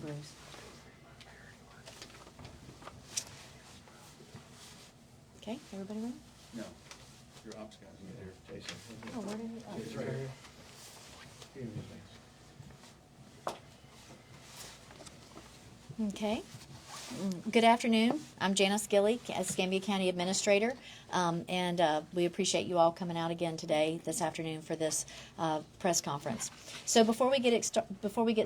Bruce. Okay, everybody ready? No, your ops guys are there. Jason. Oh, where did he? Oh. It's right here. Okay. Good afternoon. I'm Janice Gilley, Escambia County Administrator, and we appreciate you all coming out again today, this afternoon, for this press conference. So before we get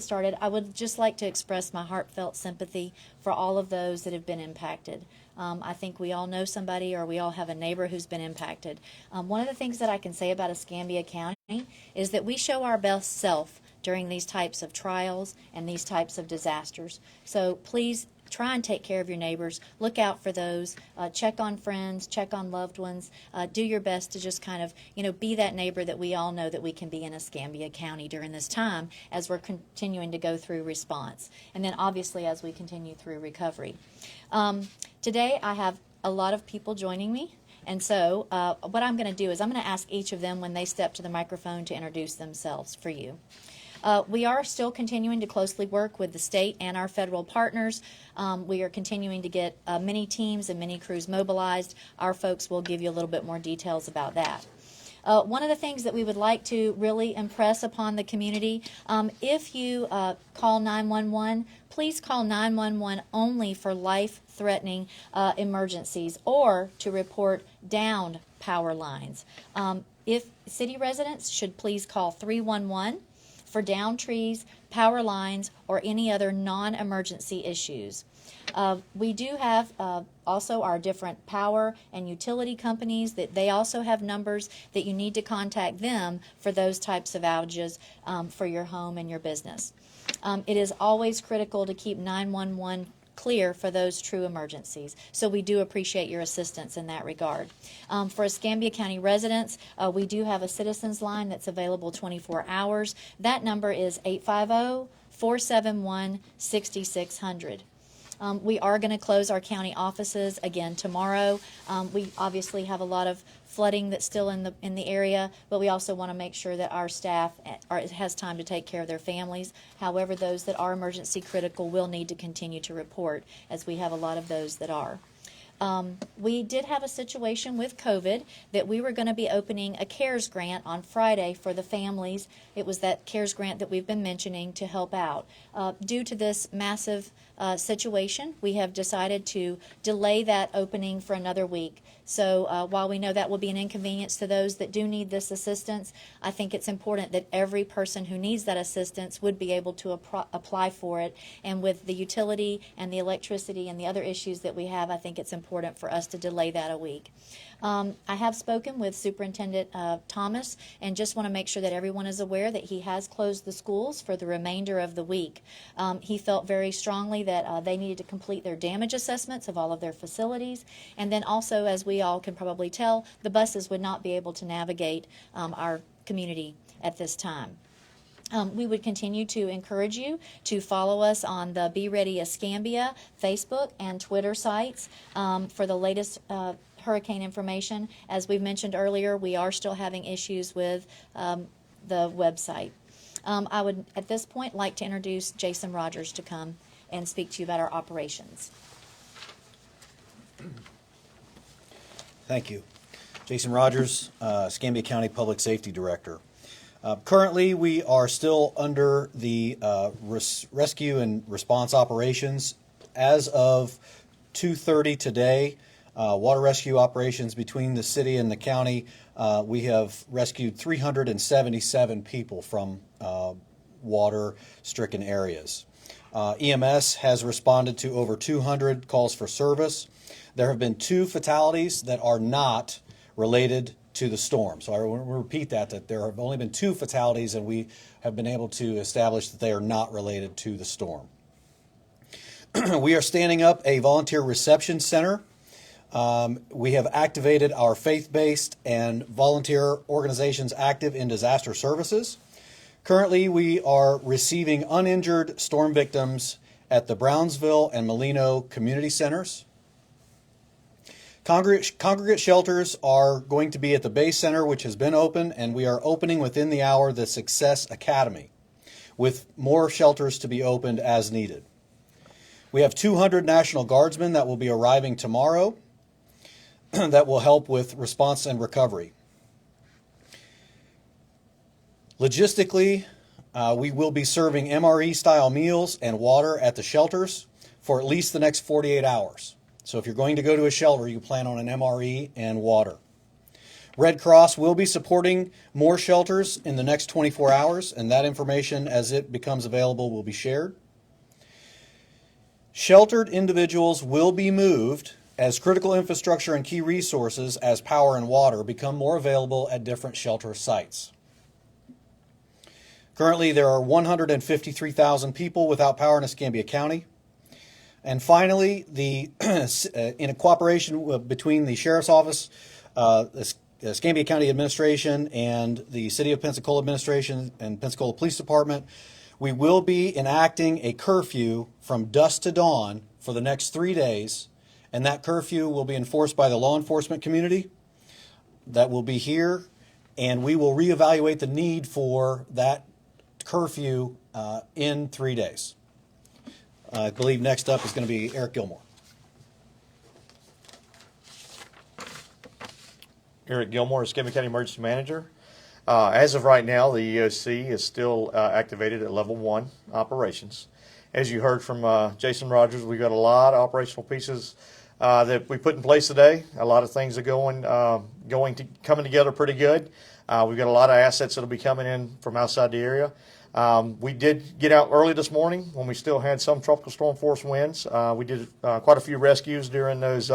started, I would just like to express my heartfelt sympathy for all of those that have been impacted. I think we all know somebody, or we all have a neighbor who's been impacted. One of the things that I can say about Escambia County is that we show our best self during these types of trials and these types of disasters. So please try and take care of your neighbors. Look out for those. Check on friends. Check on loved ones. Do your best to just kind of, be that neighbor that we all know that we can be in Escambia County during this time as we're continuing to go through response. And then obviously as we continue through recovery. Today I have a lot of people joining me. And so what I'm going to do is I'm going to ask each of them when they step to the microphone to introduce themselves for you. We are still continuing to closely work with the state and our federal partners. We are continuing to get many teams and many crews mobilized. Our folks will give you a little bit more details about that. One of the things that we would like to really impress upon the community, if you call 911, please call 911 only for life-threatening emergencies or to report downed power lines. If city residents should please call 311 for downed trees, power lines, or any other non-emergency issues. We do have also our different power and utility companies that they also have numbers that you need to contact them for those types of outages for your home and your business. It is always critical to keep 911 clear for those true emergencies. So we do appreciate your assistance in that regard. For Escambia County residents, we do have a citizens line that's available 24 hours. That number is 850-471-6600. We are going to close our county offices again tomorrow. We obviously have a lot of flooding that's still in the area, but we also want to make sure that our staff has time to take care of their families. However, those that are emergency critical will need to continue to report, as we have a lot of those that are. We did have a situation with COVID that we were going to be opening a CARES grant on Friday for the families. It was that CARES grant that we've been mentioning to help out. Due to this massive situation, we have decided to delay that opening for another week. So while we know that will be an inconvenience to those that do need this assistance, I think it's important that every person who needs that assistance would be able to apply for it. And with the utility and the electricity and the other issues that we have, I think it's important for us to delay that a week. I have spoken with Superintendent Thomas and just want to make sure that everyone is aware that he has closed the schools for the remainder of the week. He felt very strongly that they needed to complete their damage assessments of all of their facilities, and then also, as we all can probably tell, the buses would not be able to navigate our community at this time. We would continue to encourage you to follow us on the Be Ready Escambia Facebook and Twitter sites for the latest hurricane information. As we mentioned earlier, we are still having issues with the website. I would, at this point, like to introduce Jason Rogers to come and speak to you about our operations. Thank you. Jason Rogers, Escambia County Public Safety Director. Currently, we are still under the rescue and response operations. As of 2:30 today, water rescue operations between the city and the county, we have rescued 377 people from water-stricken areas. EMS has responded to over 200 calls for service. There have been 2 fatalities that are not related to the storm. So I want to repeat that there have only been 2 fatalities, and we have been able to establish that they are not related to the storm. We are standing up a volunteer reception center. We have activated our faith-based and volunteer organizations active in disaster services. Currently, we are receiving uninjured storm victims at the Brownsville and Molino community centers. Congregate shelters are going to be at the Bay Center, which has been open, and we are opening within the hour the Success Academy. with more shelters to be opened as needed. We have 200 National Guardsmen that will be arriving tomorrow that will help with response and recovery. Logistically, we will be serving MRE-style meals and water at the shelters for at least the next 48 hours. So if you're going to go to a shelter, you plan on an MRE and water. Red Cross will be supporting more shelters in the next 24 hours, and that information, as it becomes available, will be shared. Sheltered individuals will be moved as critical infrastructure and key resources as power and water become more available at different shelter sites. Currently, there are 153,000 people without power in Escambia County. And finally, in a cooperation between the Sheriff's Office, the Escambia County Administration, and the City of Pensacola Administration and Pensacola Police Department, we will be enacting a curfew from dusk to dawn for the next 3 days, and that curfew will be enforced by the law enforcement community that will be here, and we will reevaluate the need for that curfew in 3 days. I believe next up is going to be Eric Gilmore. Eric Gilmore, Escambia County Emergency Manager. As of right now, the EOC is still activated at level 1 operations. As you heard from Jason Rogers, we've got a lot of operational pieces that we put in place today. A lot of things are coming together pretty good. We've got a lot of assets that will be coming in from outside the area. We did get out early this morning when we still had some tropical storm force winds. We did quite a few rescues during those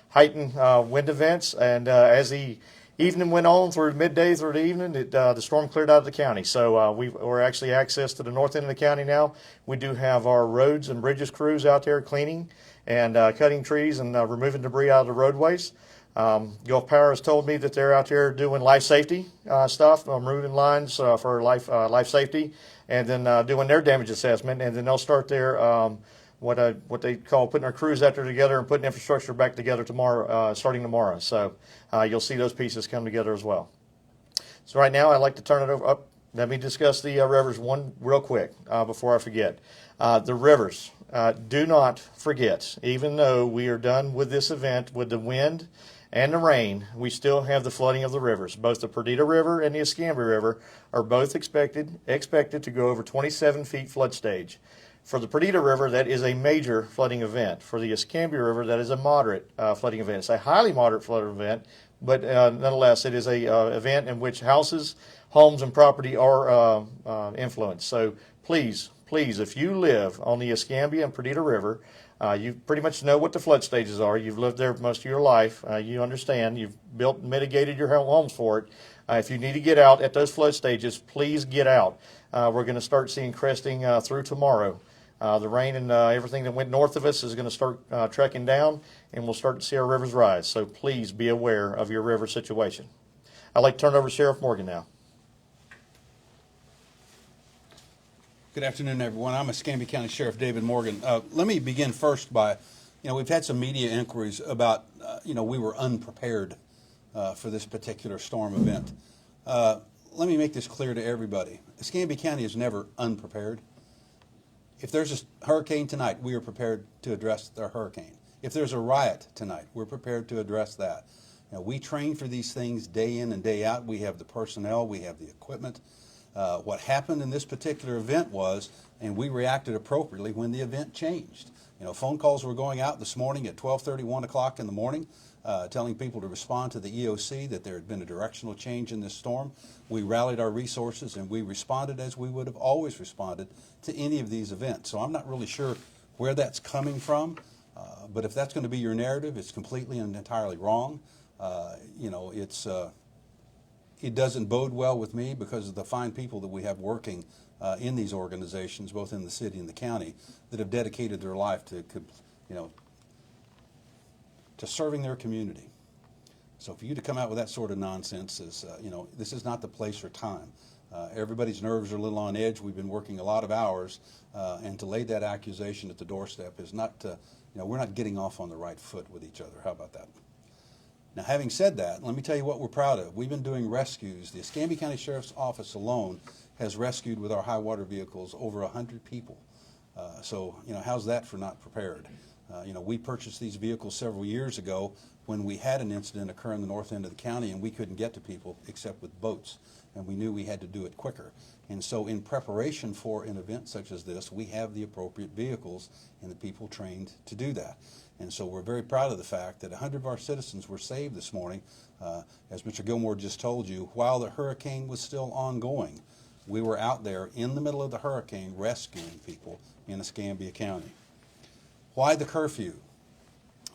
heightened wind events, and as the evening went on through midday through the evening, the storm cleared out of the county. So we're actually access to the north end of the county now. We do have our roads and bridges crews out there cleaning and cutting trees and removing debris out of the roadways. Gulf Power has told me that they're out there doing life safety stuff, removing lines for life safety, and then doing their damage assessment, and then they'll start their what they call putting our crews out there together and putting infrastructure back together tomorrow, starting tomorrow. So you'll see those pieces come together as well. So right now, I'd like to turn it over. Let me discuss the rivers one real quick before I forget. The rivers. Do not forget, even though we are done with this event with the wind and the rain, we still have the flooding of the rivers. Both the Perdita River and the Escambia River are both expected to go over 27 feet flood stage. For the Perdita River, that is a major flooding event. For the Escambia River, that is a moderate flooding event. It's a highly moderate flooding event, but nonetheless, it is a event in which houses, homes, and property are influenced. So please, if you live on the Escambia and Perdita River, you pretty much know what the flood stages are. You've lived there most of your life. You understand. You've built and mitigated your homes for it. If you need to get out at those flood stages, please get out. We're going to start seeing cresting through tomorrow. The rain and everything that went north of us is going to start trekking down, and we'll start to see our rivers rise. So please be aware of your river situation. I'd like to turn it over to Sheriff Morgan now. Good afternoon, everyone. I'm Escambia County Sheriff David Morgan. Let me begin first by, we've had some media inquiries about, we were unprepared for this particular storm event. Let me make this clear to everybody. Escambia County is never unprepared. If there's a hurricane tonight, we are prepared to address the hurricane. If there's a riot tonight, we're prepared to address that. We train for these things day in and day out. We have the personnel, we have the equipment. What happened in this particular event was, and we reacted appropriately when the event changed. Phone calls were going out this morning at 12:30, 1 o'clock in the morning, telling people to respond to the EOC that there had been a directional change in this storm. We rallied our resources and we responded as we would have always responded to any of these events. So I'm not really sure where that's coming from, but if that's going to be your narrative, it's completely and entirely wrong. It doesn't bode well with me because of the fine people that we have working in these organizations, both in the city and the county, that have dedicated their life to serving their community. So for you to come out with that sort of nonsense is, this is not the place or time. Everybody's nerves are a little on edge. We've been working a lot of hours, and to lay that accusation at the doorstep is not, we're not getting off on the right foot with each other. How about that? Now, having said that, let me tell you what we're proud of. We've been doing rescues. The Escambia County Sheriff's Office alone has rescued with our high water vehicles over 100 people. So, how's that for not prepared? We purchased these vehicles several years ago when we had an incident occur in the north end of the county and we couldn't get to people except with boats, and we knew we had to do it quicker. And so in preparation for an event such as this, we have the appropriate vehicles and the people trained to do that. And so we're very proud of the fact that 100 of our citizens were saved this morning. As Mr. Gilmore just told you, while the hurricane was still ongoing, we were out there in the middle of the hurricane rescuing people in Escambia County. Why the curfew?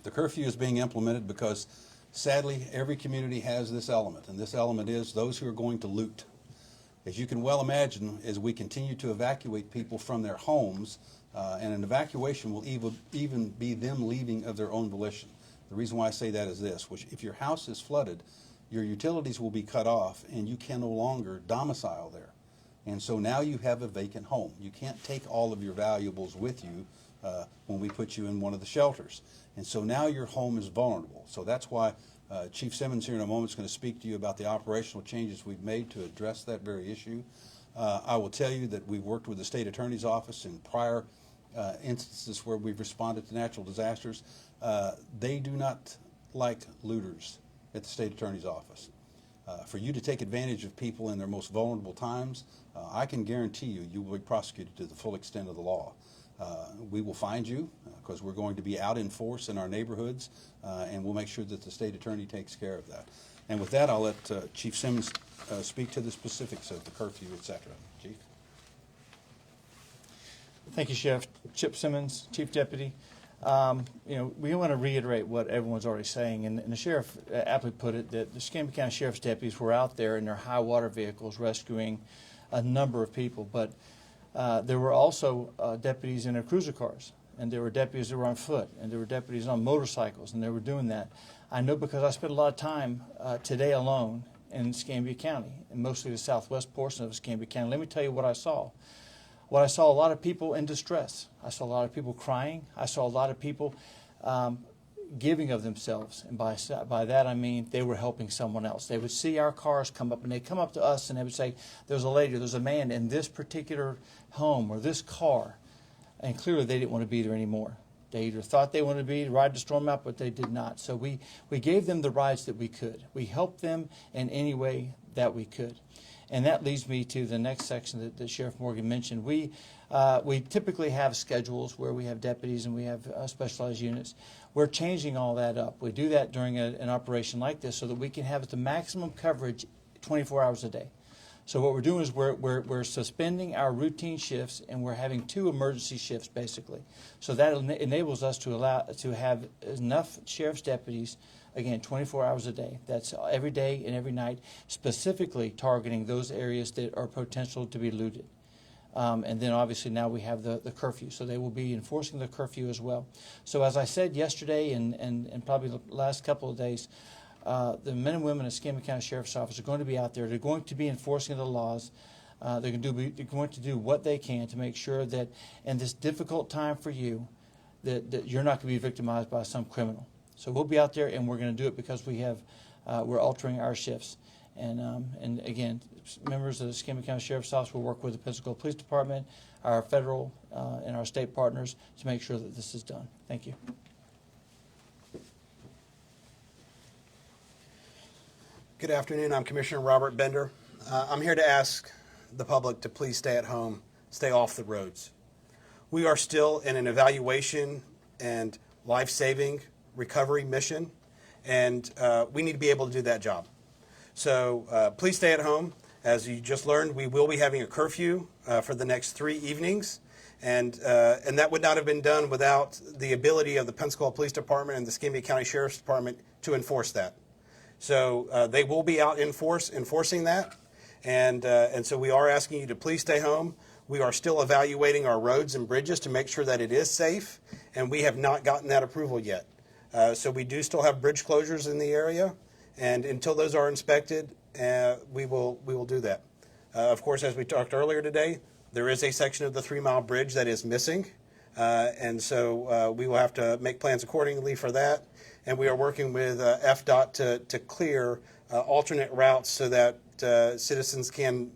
The curfew is being implemented because, sadly, every community has this element, and this element is those who are going to loot. As you can well imagine, as we continue to evacuate people from their homes, and an evacuation will even be them leaving of their own volition. The reason why I say that is this, which if your house is flooded, your utilities will be cut off and you can no longer domicile there. And so now you have a vacant home. You can't take all of your valuables with you when we put you in one of the shelters. And so now your home is vulnerable. So that's why Chief Simmons here in a moment is going to speak to you about the operational changes we've made to address that very issue. I will tell you that we've worked with the State Attorney's Office in prior instances where we've responded to natural disasters. They do not like looters at the State Attorney's Office. For you to take advantage of people in their most vulnerable times, I can guarantee you will be prosecuted to the full extent of the law. We will find you because we're going to be out in force in our neighborhoods, and we'll make sure that the state attorney takes care of that. And with that, I'll let Chief Simmons speak to the specifics of the curfew, et cetera. Chief? Thank you, Sheriff. Chip Simmons, Chief Deputy. We want to reiterate what everyone's already saying, and the sheriff aptly put it that the Escambia County Sheriff's deputies were out there in their high water vehicles rescuing a number of people, but there were also deputies in their cruiser cars, and there were deputies that were on foot, and there were deputies on motorcycles, and they were doing that. I know because I spent a lot of time today alone in Escambia County, and mostly the southwest portion of Escambia County. Let me tell you what I saw. What I saw, a lot of people in distress. I saw a lot of people crying. I saw a lot of people giving of themselves. And by that I mean they were helping someone else. They would see our cars come up, and they'd come up to us and they would say, there's a lady, there's a man in this particular home or this car. And clearly they didn't want to be there anymore. They either thought they wanted to be, ride the storm out, but they did not. So we gave them the rides that we could. We helped them in any way that we could. And that leads me to the next section that Sheriff Morgan mentioned. We typically have schedules where we have deputies and we have specialized units. We're changing all that up. We do that during an operation like this so that we can have the maximum coverage 24 hours a day. So what we're doing is we're suspending our routine shifts, and we're having 2 emergency shifts basically. So that enables us to have enough sheriff's deputies, again, 24 hours a day. That's every day and every night, specifically targeting those areas that are potential to be looted. And then obviously now we have the curfew, so they will be enforcing the curfew as well. So as I said yesterday and probably the last couple of days, the men and women at Escambia County Sheriff's Office are going to be out there. They're going to be enforcing the laws. They're going to do what they can to make sure that in this difficult time for you, that you're not going to be victimized by some criminal. So we'll be out there, and we're going to do it because we're altering our shifts. And again, members of the Escambia County Sheriff's Office will work with the Pensacola Police Department, our federal and our state partners to make sure that this is done. Thank you. Good afternoon. I'm Commissioner Robert Bender. I'm here to ask the public to please stay at home, stay off the roads. We are still in an evaluation and life-saving recovery mission, and we need to be able to do that job. So please stay at home. As you just learned, we will be having a curfew for the next 3 evenings, and that would not have been done without the ability of the Pensacola Police Department and the Escambia County Sheriff's Department to enforce that. So they will be out in force enforcing that, and so we are asking you to please stay home. We are still evaluating our roads and bridges to make sure that it is safe, and we have not gotten that approval yet. So we do still have bridge closures in the area, and until those are inspected, we will do that. Of course, as we talked earlier today, there is a section of the 3-mile bridge that is missing, and so we will have to make plans accordingly for that. And we are working with FDOT to clear alternate routes so that citizens can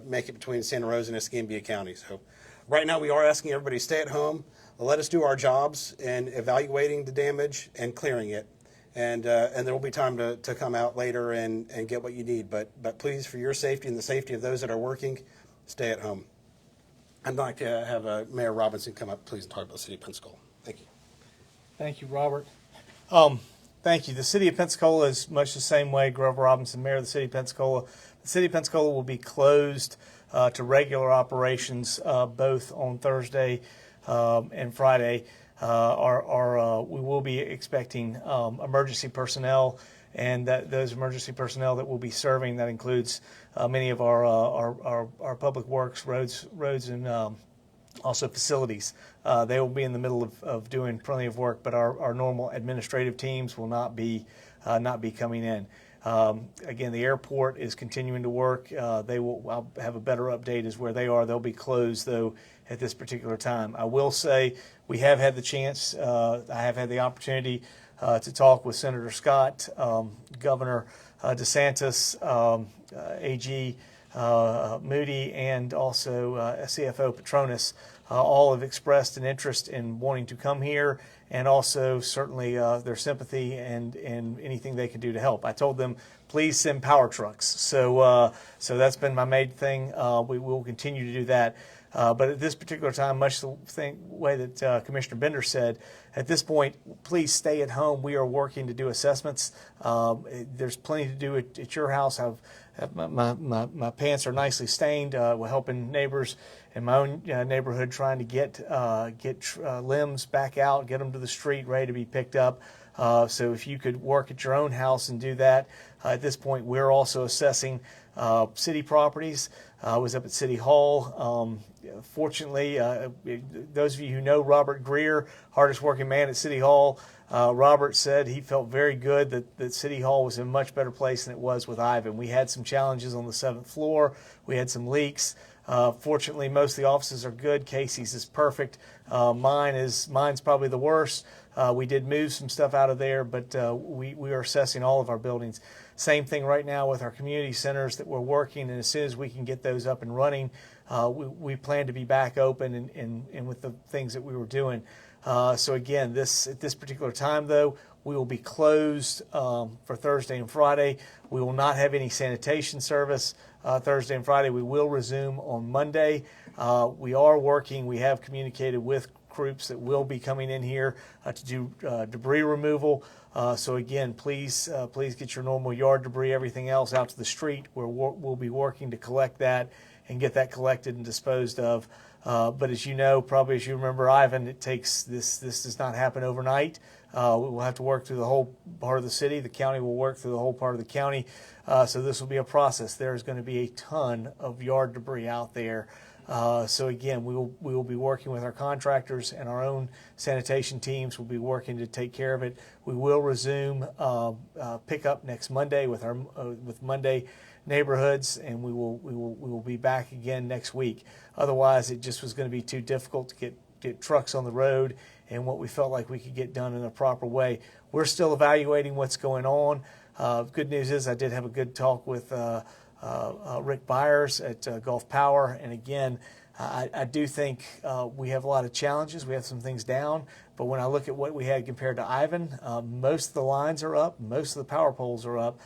make it between Santa Rosa and Escambia County. So right now we are asking everybody to stay at home, let us do our jobs in evaluating the damage and clearing it. And there will be time to come out later and get what you need. But please, for your safety and the safety of those that are working, stay at home. I'd like to have Mayor Robinson come up, please, and talk about the city of Pensacola. Thank you. Thank you, Robert. Thank you. The city of Pensacola is much the same way. Grover Robinson, mayor of the city of Pensacola. The city of Pensacola will be closed to regular operations both on Thursday and Friday. We will be expecting emergency personnel, and those emergency personnel that will be serving, that includes many of our public works, roads, and also facilities. They will be in the middle of doing plenty of work, but our normal administrative teams will not be coming in. Again, the airport is continuing to work. I'll have a better update as where they are. They'll be closed though at this particular time. I will say we have had the chance. I have had the opportunity to talk with Senator Scott, Governor DeSantis, AG Moody, and also CFO Petronas. All have expressed an interest in wanting to come here, and also certainly their sympathy and anything they can do to help. I told them, please send power trucks. So that's been my main thing. We will continue to do that. But at this particular time, much the way that Commissioner Bender said, at this point, please stay at home. We are working to do assessments. There's plenty to do at your house. My pants are nicely stained. We're helping neighbors in my own neighborhood trying to get limbs back out, get them to the street, ready to be picked up. So if you could work at your own house and do that, at this point, we're also assessing city properties. I was up at City Hall. Fortunately, those of you who know Robert Greer, hardest working man at City Hall, Robert said he felt very good that City Hall was in a much better place than it was with Ivan. We had some challenges on the 7th floor. We had some leaks. Fortunately, most of the offices are good. Casey's is perfect. Mine's probably the worst. We did move some stuff out of there, but we are assessing all of our buildings. Same thing right now with our community centers that we're working, and as soon as we can get those up and running, we plan to be back open and with the things that we were doing. So again, at this particular time, though, we will be closed for Thursday and Friday. We will not have any sanitation service Thursday and Friday. We will resume on Monday. We are working. We have communicated with groups that will be coming in here to do debris removal. So again, please get your normal yard debris, everything else out to the street. We'll be working to collect that and get that collected and disposed of. But as you know, probably as you remember, Ivan, it takes this does not happen overnight. We'll have to work through the whole part of the city. The county will work through the whole part of the county. So this will be a process. There's going to be a ton of yard debris out there. So again, we will be working with our contractors and our own sanitation teams. We'll be working to take care of it. We will resume pickup next Monday with Monday neighborhoods, and we will be back again next week. Otherwise, it just was going to be too difficult to get trucks on the road and what we felt like we could get done in a proper way. We're still evaluating what's going on. Good news is I did have a good talk with Rick Byers at Gulf Power, and again, I do think we have a lot of challenges. We have some things down, but when I look at what we had compared to Ivan, most of the lines are up, most of the power poles are up.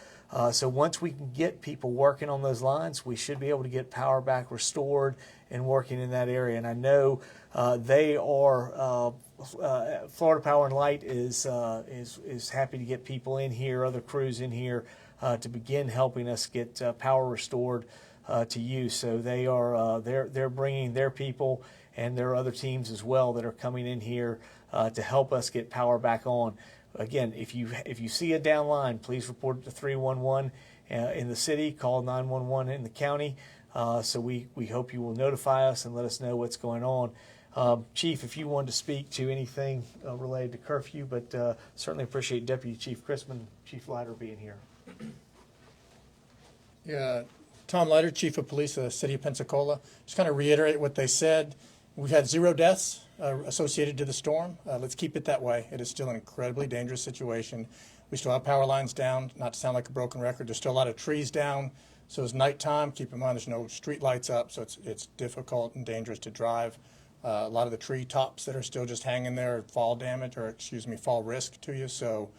So once we can get people working on those lines, we should be able to get power back restored and working in that area. And I know they are. Florida Power and Light is happy to get people in here, other crews in here, to begin helping us get power restored to use. So they are they're bringing their people, and there are other teams as well that are coming in here to help us get power back on. Again, if you see a down line, please report it to 311 in the city. Call 911 in the county. So we hope you will notify us and let us know what's going on. Chief, if you wanted to speak to anything related to curfew, but certainly appreciate Deputy Chief Chrisman, Chief Leiter being here. Yeah, Tom Leiter, Chief of Police of the City of Pensacola. Just kind of reiterate what they said. We've had 0 deaths associated to the storm. Let's keep it that way. It is still an incredibly dangerous situation. We still have power lines down, not to sound like a broken record. There's still a lot of trees down, So it's nighttime. Keep in mind there's no street lights up, so it's difficult and dangerous to drive. A lot of the tree tops that are still just hanging there, fall damage, or excuse me, fall risk to you. So